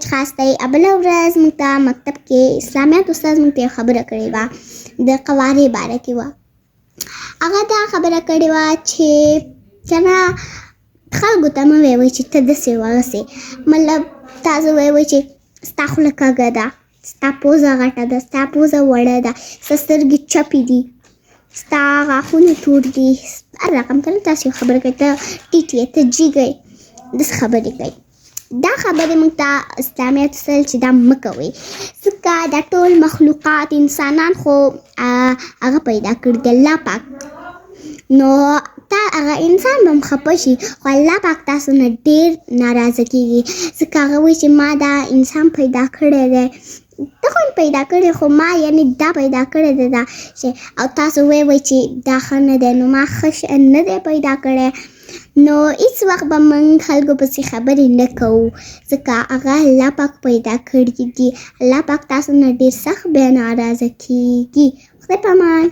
چې خاص دی. بله ورځ موږ ته مکتب کې اسلامیات استاد موږ ته خبره کړې وه د قوارې باره کې وه. هغه دا خبره کړې وه چې که نه خلکو ته مه ویوئ چې ته داسې وغسې، مطلب تاسو ویوئ چې ستا خوله کږه ده، ستا پوزه غټه ده، ستا پوزه وړه ده، ستا سترګې چپې دي، ستا غاښونه تور دي، هر رقم که نه تاسو یو خبره کوئ، ته ټیټ یې، ته جګ یې، داسې خبرې کوي. دا خبرې موږ ته اسلامیات ویل چې دا مه کوئ، ځکه دا ټول مخلوقات انسانان خو هغه پیدا کړي دي الله پاک، نو تا هغه انسان به هم خفه شي، خو الله پاک تاسو نه ډېر ناراضه کېږي، ځکه هغه وایي چې ما دا انسان پیدا کړی دی، ته خو پیدا کړی، خو ما یعنې دا پیدا کړی دی دا شی، او تاسو وایئ چې دا ښه نه دی، نو ما ښه شی نه دی پیدا کړی. نو هېڅ وخت به موږ خلکو پسې خبرې نه کوو، ځکه هغه الله پاک پیدا کړي دي. الله پاک تاسو نه ډېر سخت بیا ناراضه کېږي. خدای په امان.